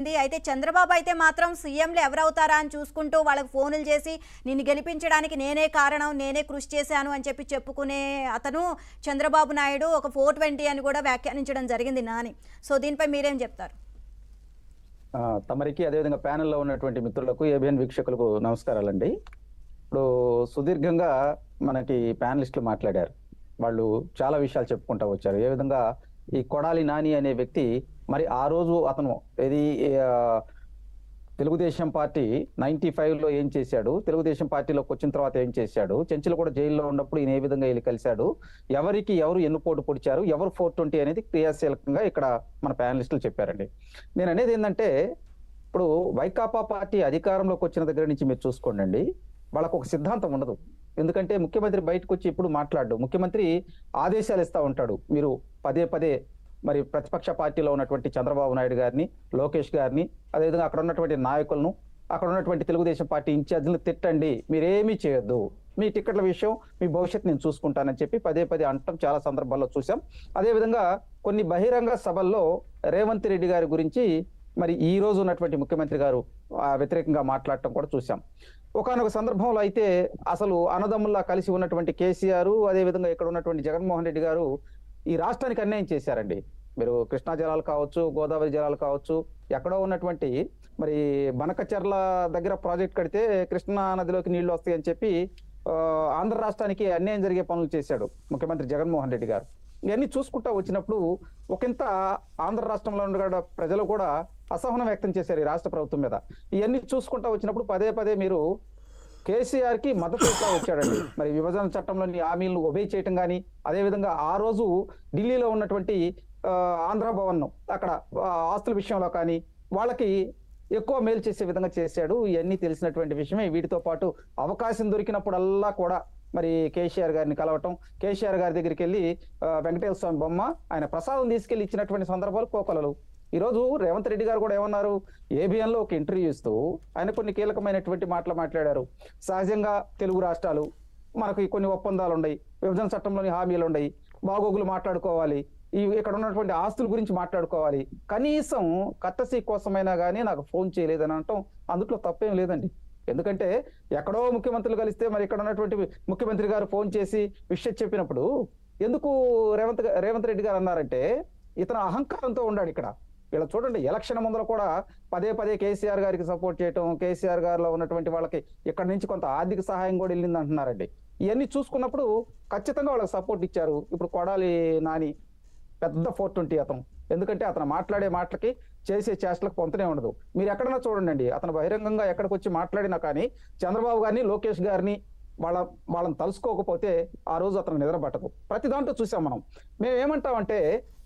అయితే చంద్రబాబు అయితే మాత్రం సీఎంలు ఎవరవుతారా అని చూసుకుంటూ వాళ్ళకి ఫోన్లు చేసి నిన్ను గెలిపించడానికి నేనే కారణం, నేనే కృషి చేశాను అని చెప్పుకునే అతను చంద్రబాబు నాయుడు ఒక 420 అని కూడా వ్యాఖ్యానించడం జరిగింది నాని. సో దీనిపై మీరేం చెప్తారు? తమరికి అదేవిధంగా ప్యానెల్లో ఉన్నటువంటి మిత్రులకు, ఏబిఎన్ వీక్షకులకు నమస్కారాలండి. ఇప్పుడు సుదీర్ఘంగా మనకి ప్యానలిస్టులు మాట్లాడారు. వాళ్ళు చాలా విషయాలు చెప్పుకుంటూ వచ్చారు. ఏ విధంగా ఈ కొడాలి నాని అనే వ్యక్తి మరి ఆ రోజు అతను ఇది తెలుగుదేశం పార్టీ 95లో ఏం చేశాడు, తెలుగుదేశం పార్టీలోకి వచ్చిన తర్వాత ఏం చేశాడు, చెంచులు కూడా జైల్లో ఉన్నప్పుడు ఈయన ఏ విధంగా వెళ్ళి కలిశాడు, ఎవరికి ఎవరు ఎన్నుపోటు పొడిచారు, ఎవరు 420 అనేది క్రియాశీలకంగా ఇక్కడ మన ప్యానలిస్టులు చెప్పారండి. నేను అనేది ఏంటంటే, ఇప్పుడు వైకాపా పార్టీ అధికారంలోకి వచ్చిన దగ్గర నుంచి మీరు చూసుకోండి, వాళ్ళకు ఒక సిద్ధాంతం ఉండదు. ఎందుకంటే ముఖ్యమంత్రి బయటకు వచ్చి ఎప్పుడు మాట్లాడు, ముఖ్యమంత్రి ఆదేశాలు ఇస్తా ఉంటాడు. మీరు పదే పదే మరి ప్రతిపక్ష పార్టీలో ఉన్నటువంటి చంద్రబాబు నాయుడు గారిని, లోకేష్ గారిని, అదేవిధంగా అక్కడ ఉన్నటువంటి నాయకులను, అక్కడ ఉన్నటువంటి తెలుగుదేశం పార్టీ ఇన్ఛార్జీలను తిట్టండి, మీరేమీ చేయొద్దు, మీ టికెట్ల విషయం, మీ భవిష్యత్తు నేను చూసుకుంటానని చెప్పి పదే పదే అంటాం చాలా సందర్భాల్లో చూసాం. అదేవిధంగా కొన్ని బహిరంగ సభల్లో రేవంత్ రెడ్డి గారి గురించి మరి ఈ రోజు ఉన్నటువంటి ముఖ్యమంత్రి గారు వ్యతిరేకంగా మాట్లాడటం కూడా చూసాం. ఒకానొక సందర్భంలో అయితే అసలు అన్నదమ్ముల్లా కలిసి ఉన్నటువంటి కేసీఆర్, అదేవిధంగా ఇక్కడ ఉన్నటువంటి జగన్మోహన్ రెడ్డి గారు ఈ రాష్ట్రానికి అన్యాయం చేశారండి. మీరు కృష్ణా జలాలు కావచ్చు, గోదావరి జలాలు కావచ్చు, ఎక్కడో ఉన్నటువంటి మరి బనకచెర్ల దగ్గర ప్రాజెక్ట్ కడితే కృష్ణా నదిలోకి నీళ్లు వస్తాయని చెప్పి ఆంధ్ర రాష్ట్రానికి అన్యాయం జరిగే పనులు చేశాడు ముఖ్యమంత్రి జగన్మోహన్ రెడ్డి గారు. ఇవన్నీ చూసుకుంటా వచ్చినప్పుడు ఒకంత ఆంధ్ర రాష్ట్రంలో ఉన్న ప్రజలు కూడా అసహనం వ్యక్తం చేశారు ఈ రాష్ట్ర ప్రభుత్వం మీద. ఇవన్నీ చూసుకుంటా వచ్చినప్పుడు పదే పదే మీరు కేసీఆర్ కి మద్దతు ఇస్తా వచ్చాడండి. మరి విభజన చట్టంలోని హామీలను ఒబే చేయటం కానీ, అదేవిధంగా ఆ రోజు ఢిల్లీలో ఉన్నటువంటి ఆంధ్ర భవన్ అక్కడ ఆస్తుల విషయంలో కానీ వాళ్ళకి ఎక్కువ మేలు చేసే విధంగా చేశాడు. ఇవన్నీ తెలిసినటువంటి విషయమే. వీటితో పాటు అవకాశం దొరికినప్పుడల్లా కూడా మరి కేసీఆర్ గారిని కలవటం, కేసీఆర్ గారి దగ్గరికి వెళ్ళి వెంకటేశ్వర స్వామి బొమ్మ ఆయన ప్రసాదం తీసుకెళ్లి ఇచ్చినటువంటి సందర్భాలు కోకొలలు. ఈరోజు రేవంత్ రెడ్డి గారు కూడా ఏమన్నారు, ఏబిఎన్ లో ఒక ఇంటర్వ్యూ ఇస్తూ ఆయన కొన్ని కీలకమైనటువంటి మాటలు మాట్లాడారు. సహజంగా తెలుగు రాష్ట్రాలు మనకి కొన్ని ఒప్పందాలు ఉన్నాయి, విభజన చట్టంలోని హామీలు ఉన్నాయి, బాగోగులు మాట్లాడుకోవాలి, ఇక్కడ ఉన్నటువంటి ఆస్తుల గురించి మాట్లాడుకోవాలి, కనీసం కట్టసీ కోసమైనా కానీ నాకు ఫోన్ చేయలేదని అనటం అందులో తప్పేం లేదండి. ఎందుకంటే ఎక్కడో ముఖ్యమంత్రులు కలిస్తే మరి ఇక్కడ ఉన్నటువంటి ముఖ్యమంత్రి గారు ఫోన్ చేసి విషయం చెప్పినప్పుడు ఎందుకు రేవంత్ రెడ్డి గారు అన్నారంటే, ఇతను అహంకారంతో ఉన్నాడు ఇక్కడ. ఇలా చూడండి, ఎలక్షన్ ముందర కూడా పదే పదే కేసీఆర్ గారికి సపోర్ట్ చేయటం, కేసీఆర్ గారిలో ఉన్నటువంటి వాళ్ళకి ఇక్కడ నుంచి కొంత ఆర్థిక సహాయం కూడా వెళ్ళింది అంటున్నారండి. ఇవన్నీ చూసుకున్నప్పుడు ఖచ్చితంగా వాళ్ళకి సపోర్ట్ ఇచ్చారు. ఇప్పుడు కొడాలి నాని పెద్ద 420 అతను. ఎందుకంటే అతను మాట్లాడే మాటలకి చేసే చేష్టలకు పొంతనే ఉండదు. మీరు ఎక్కడన్నా చూడండి, అతను బహిరంగంగా ఎక్కడికి వచ్చి మాట్లాడినా కానీ చంద్రబాబు గారిని, లోకేష్ గారిని వాళ్ళని తలుసుకోకపోతే ఆ రోజు అతను నిద్ర పట్టదు. ప్రతి దాంట్లో చూసాం మనం. మేము ఏమంటామంటే,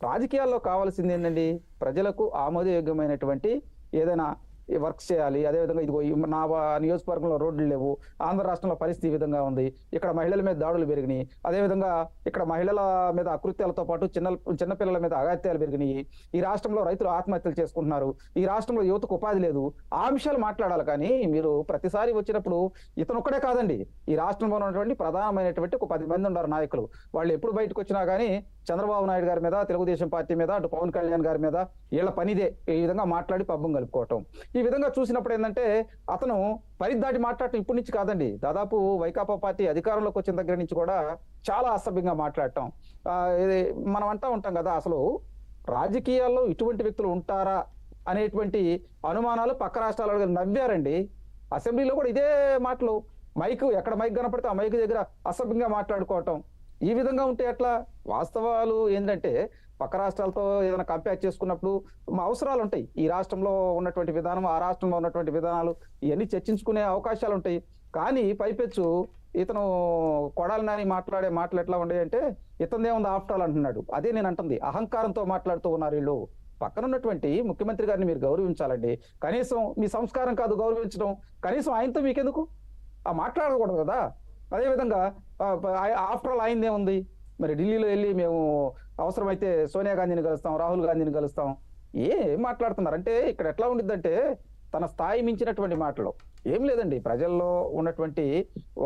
రాజకీయాల్లో కావాల్సింది ఏంటండి, ప్రజలకు ఆమోదయోగ్యమైనటువంటి ఏదైనా వర్క్స్ చేయాలి. అదేవిధంగా ఇదిగో నా నియోజకవర్గంలో రోడ్లు లేవు, ఆంధ్ర రాష్ట్రంలో పరిస్థితి ఈ విధంగా ఉంది, ఇక్కడ మహిళల మీద దాడులు పెరిగినాయి, అదేవిధంగా ఇక్కడ మహిళల మీద అకృత్యాలతో పాటు చిన్నపిల్లల మీద అగాత్యాలు పెరిగినాయి, ఈ రాష్ట్రంలో రైతులు ఆత్మహత్యలు చేసుకుంటున్నారు, ఈ రాష్ట్రంలో యువతకు ఉపాధి లేదు, ఆ అంశాలు మాట్లాడాలి. కానీ మీరు ప్రతిసారి వచ్చినప్పుడు ఇతను ఒక్కడే కాదండి, ఈ రాష్ట్రంలో ఉన్నటువంటి ప్రధానమైనటువంటి ఒక 10 మంది ఉన్నారు నాయకులు. వాళ్ళు ఎప్పుడు బయటకు వచ్చినా కానీ చంద్రబాబు నాయుడు గారి మీద, తెలుగుదేశం పార్టీ మీద, అటు పవన్ కళ్యాణ్ గారి మీద వీళ్ళ పనిదే ఈ విధంగా మాట్లాడి పబ్బం కలుపుకోవటం. ఈ విధంగా చూసినప్పుడు ఏంటంటే అతను పరిదాటి మాట్లాడటం ఇప్పటి నుంచి కాదండి, దాదాపు వైకాపా పార్టీ అధికారంలోకి వచ్చిన దగ్గర నుంచి కూడా చాలా అసభ్యంగా మాట్లాడటం. మనం అంటా ఉంటాం కదా, అసలు రాజకీయాల్లో ఇటువంటి వ్యక్తులు ఉంటారా అనేటువంటి అనుమానాలు పక్క రాష్ట్రాల నవ్వారండి. అసెంబ్లీలో కూడా ఇదే మాటలు, ఎక్కడ మైక్ కనపడితే ఆ మైక్ దగ్గర అసభ్యంగా మాట్లాడుకోవటం. ఈ విధంగా ఉంటే ఎట్లా? వాస్తవాలు ఏంటంటే పక్క రాష్ట్రాలతో ఏదైనా కంపేర్ చేసుకున్నప్పుడు అవసరాలు ఉంటాయి. ఈ రాష్ట్రంలో ఉన్నటువంటి విధానం, ఆ రాష్ట్రంలో ఉన్నటువంటి విధానాలు, ఇవన్నీ చర్చించుకునే అవకాశాలు ఉంటాయి. కానీ పైపెచ్చు ఇతను కొడాలి నాని మాట్లాడే మాటలు ఎట్లా ఉన్నాయంటే, ఇతనిదే ఉంది ఆఫ్టర్ ఆల్ అంటున్నాడు. అదే నేను అంటుంది, అహంకారంతో మాట్లాడుతూ ఉన్నారు వీళ్ళు. పక్కన ఉన్నటువంటి ముఖ్యమంత్రి గారిని మీరు గౌరవించాలండి. కనీసం మీ సంస్కారం కాదు గౌరవించడం, కనీసం ఆయనతో మీకెందుకు మాట్లాడకూడదు కదా. అదేవిధంగా ఆఫ్టర్ ఆల్ ఆయనదే ఉంది. మరి ఢిల్లీలో వెళ్ళి మేము అవసరమైతే సోనియా గాంధీని కలుస్తాం, రాహుల్ గాంధీని కలుస్తాం, ఏం మాట్లాడుతున్నారు అంటే ఇక్కడ ఎట్లా ఉండిద్దంటే తన స్థాయి మించినటువంటి మాటలు ఏం లేదండి. ప్రజల్లో ఉన్నటువంటి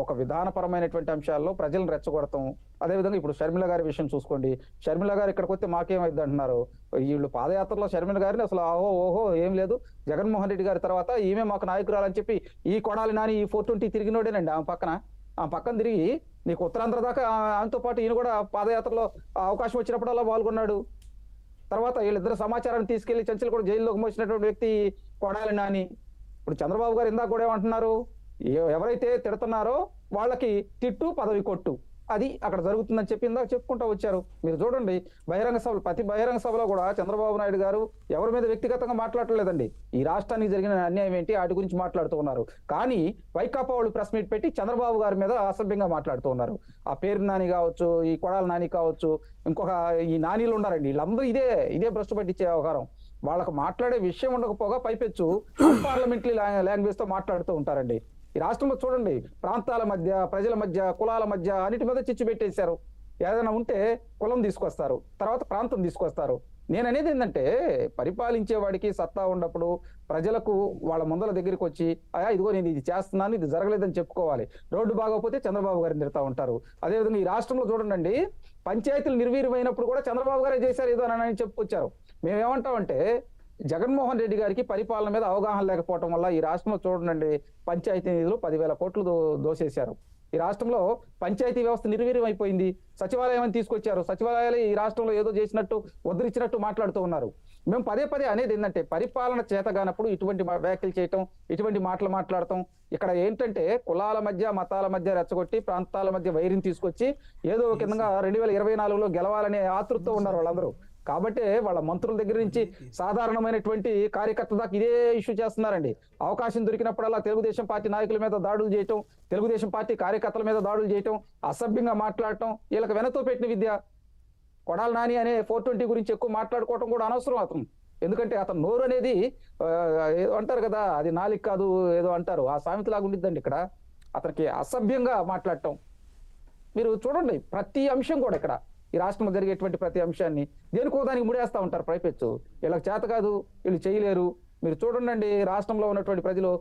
ఒక విధానపరమైనటువంటి అంశాల్లో ప్రజలను రెచ్చగొడతాం. అదేవిధంగా ఇప్పుడు షర్మిల గారి విషయం చూసుకోండి. షర్మిల గారు ఇక్కడికి వస్తే మాకేమైద్ది అంటున్నారు. వీళ్ళు పాదయాత్రలో షర్మిల గారిని అసలు ఆహో ఓహో ఏం లేదు, జగన్మోహన్ రెడ్డి గారి తర్వాత ఈమె మాకు నాయకురాలని చెప్పి ఈ కొడాలి నాని ఈ 420 తిరిగినోడేనండి ఆమె పక్కన. ఆమె పక్కన తిరిగి నీకు ఉత్తరాంధ్ర దాకా ఆమెతో పాటు ఈయన కూడా పాదయాత్రలో అవకాశం వచ్చినప్పుడల్లా పాల్గొన్నాడు. తర్వాత వీళ్ళిద్దరు సమాచారాన్ని తీసుకెళ్లి చెంచల్ కూడా జైల్లోకి మోసినటువంటి వ్యక్తి కొడాలి నాని. ఇప్పుడు చంద్రబాబు గారు ఇందాక కూడా ఏమంటున్నారు, ఎవరైతే తిడుతున్నారో వాళ్ళకి తిట్టు పదవి కొట్టు, అది అక్కడ జరుగుతుందని చెప్పి ఇందాక చెప్పుకుంటూ వచ్చారు. మీరు చూడండి బహిరంగ సభలు, ప్రతి బహిరంగ సభలో కూడా చంద్రబాబు నాయుడు గారు ఎవరి మీద వ్యక్తిగతంగా మాట్లాడలేదండి. ఈ రాష్ట్రానికి జరిగిన అన్యాయం ఏంటి వాటి గురించి మాట్లాడుతూ ఉన్నారు. కానీ వైకాపా వాళ్ళు ప్రెస్ మీట్ పెట్టి చంద్రబాబు గారి మీద అసభ్యంగా మాట్లాడుతూ ఉన్నారు. ఆ పేరు నాని కావచ్చు, ఈ కొడాల నాని కావచ్చు, ఇంకొక ఈ నానీలు ఉన్నారండి, వీళ్ళందరూ ఇదే భ్రష్టు పట్టించే వ్యవహారం. వాళ్ళకు మాట్లాడే విషయం ఉండకపోగా పైపెచ్చు పార్లమెంటరీ లాంగ్వేజ్ తో మాట్లాడుతూ ఉంటారండి. ఈ రాష్ట్రంలో చూడండి ప్రాంతాల మధ్య, ప్రజల మధ్య, కులాల మధ్య అన్నిటి మీద చిచ్చు పెట్టేశారు. ఏదైనా ఉంటే కులం తీసుకొస్తారు, తర్వాత ప్రాంతం తీసుకొస్తారు. నేను అనేది ఏంటంటే పరిపాలించే వాడికి సత్తా ఉన్నప్పుడు ప్రజలకు వాళ్ళ ముందల దగ్గరికి వచ్చి అయా ఇదిగో నేను ఇది చేస్తున్నాను, ఇది జరగలేదని చెప్పుకోవాలి. రోడ్డు బాగోకపోతే చంద్రబాబు గారిని తిడతా ఉంటారు. అదేవిధంగా ఈ రాష్ట్రంలో చూడండి పంచాయతీలు నిర్వీర్యమైనప్పుడు కూడా చంద్రబాబు గారే చేశారు ఏదో అని చెప్పుకొచ్చారు. మేమేమంటామంటే జగన్మోహన్ రెడ్డి గారికి పరిపాలన మీద అవగాహన లేకపోవడం వల్ల ఈ రాష్ట్రంలో చూడండి పంచాయతీ నిధులు 10,000 కోట్లు దోసేశారు. ఈ రాష్ట్రంలో పంచాయతీ వ్యవస్థ నిర్వీర్యం అయిపోయింది. సచివాలయం అని తీసుకొచ్చారు. సచివాలయాలు ఈ రాష్ట్రంలో ఏదో చేసినట్టు ఉద్ధరించినట్టు మాట్లాడుతూ ఉన్నారు. మేము పదే అనేది ఏంటంటే పరిపాలన చేతగానప్పుడు ఇటువంటి వ్యాఖ్యలు చేయటం, ఇటువంటి మాటలు మాట్లాడటం. ఇక్కడ ఏంటంటే కులాల మధ్య, మతాల మధ్య రెచ్చగొట్టి ప్రాంతాల మధ్య వైరిని తీసుకొచ్చి ఏదో ఒక విధంగా 2024లో గెలవాలనే ఆతృతతో ఉన్నారు వాళ్ళందరూ. కాబట్టి వాళ్ళ మంత్రుల దగ్గర నుంచి సాధారణమైనటువంటి కార్యకర్త దాకా ఇదే ఇష్యూ చేస్తున్నారండి. అవకాశం దొరికినప్పుడల్లా తెలుగుదేశం పార్టీ నాయకుల మీద దాడులు చేయటం, తెలుగుదేశం పార్టీ కార్యకర్తల మీద దాడులు చేయటం, అసభ్యంగా మాట్లాడటం వీళ్ళకి వెనతో పెట్టిన విద్య. కొడాలి నాని అనే 420 గురించి ఎక్కువ మాట్లాడుకోవటం కూడా అనవసరం అతను. ఎందుకంటే అతను నోరు అనేది ఏదో అంటారు కదా, అది నాలిక కాదు ఏదో అంటారు, ఆ సామెతలాగా ఉండిద్దండి. ఇక్కడ అతనికి అసభ్యంగా మాట్లాడటం మీరు చూడండి. ప్రతి అంశం కూడా ఇక్కడ ఈ రాష్ట్రంలో జరిగేటువంటి ప్రతి అంశాన్ని దేనికో దానికి ముడేస్తా ఉంటారు పైపెచ్చు. వీళ్ళకి చేత కాదు, వీళ్ళు చేయలేరు. మీరు చూడండి రాష్ట్రంలో ఉన్నటువంటి ప్రజలు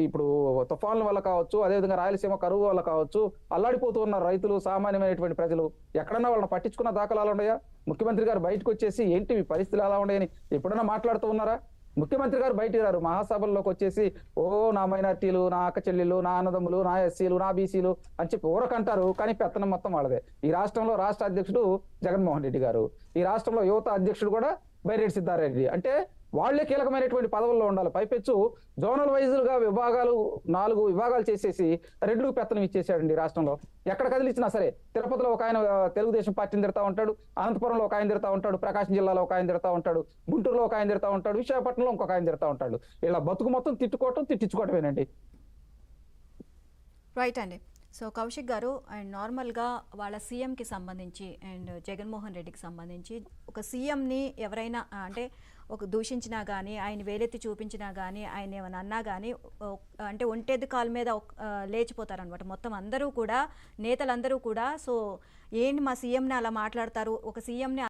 ఇప్పుడు తుఫాన్ల వల్ల కావచ్చు, అదేవిధంగా రాయలసీమ కరువు వల్ల కావచ్చు అల్లాడిపోతూ ఉన్నారు రైతులు, సామాన్యమైనటువంటి ప్రజలు. ఎక్కడన్నా వాళ్ళని పట్టించుకున్న దాఖలాలు ఉన్నాయా? ముఖ్యమంత్రి గారు బయటకు వచ్చేసి ఏంటి మీ పరిస్థితులు అలా ఉన్నాయని ఎప్పుడన్నా మాట్లాడుతూ ఉన్నారా? ముఖ్యమంత్రి గారు బయటికి రారు, మహాసభల్లోకి వచ్చేసి ఓ నా మైనార్టీలు, నా అక్క చెల్లెళ్ళు, నా అన్నదమ్ములు, నా ఎస్సీలు, నా బీసీలు అని చెప్పి ఊరకంటారు. కానీ పెత్తనం మొత్తం వాళ్ళదే. ఈ రాష్ట్రంలో రాష్ట్ర అధ్యక్షుడు జగన్మోహన్ రెడ్డి గారు, ఈ రాష్ట్రంలో యువత అధ్యక్షుడు కూడా బైరెడ్డి సిద్ధారెడ్డి. అంటే వాళ్లే కీలకమైనటువంటి పదవుల్లో ఉండాలి. పైపెచ్చు జోనల్ వైజులుగా విభాగాలు 4 విభాగాలు చేసేసి రెడ్డికి పెత్తనం ఇచ్చేసాడండి రాష్ట్రంలో. ఎక్కడ కదిలిచ్చినా సరే తిరుపతిలో ఒక ఆయన తెలుగుదేశం పార్టీని తిడతా ఉంటాడు, అనంతపురంలో ఒక ఆయన తిడతా ఉంటాడు, ప్రకాశం జిల్లాలో ఒక ఆయన తిడతా ఉంటాడు, గుంటూరులో ఒక ఆయన తిడతా ఉంటాడు, విశాఖపట్నంలో ఇంకొక ఆయన తిడతా ఉంటాడు. ఇలా బతుకు మొత్తం తిట్టించుకోవటమేనండి. రైట్ అండి. సో కౌశిక్ గారు, అండ్ నార్మల్గా వాళ్ళ సీఎంకి సంబంధించి అండ్ జగన్మోహన్ రెడ్డికి సంబంధించి ఒక సీఎంని ఎవరైనా అంటే ఒక దూషించినా కానీ, ఆయన వేలెత్తి చూపించినా కానీ, ఆయన ఏమైనా అన్నా కానీ అంటే ఒంటెద్దు కాల మీద లేచిపోతారనమాట మొత్తం అందరూ కూడా, నేతలందరూ కూడా. సో ఏంటి మా సీఎంని అలా మాట్లాడతారు, ఒక సీఎంని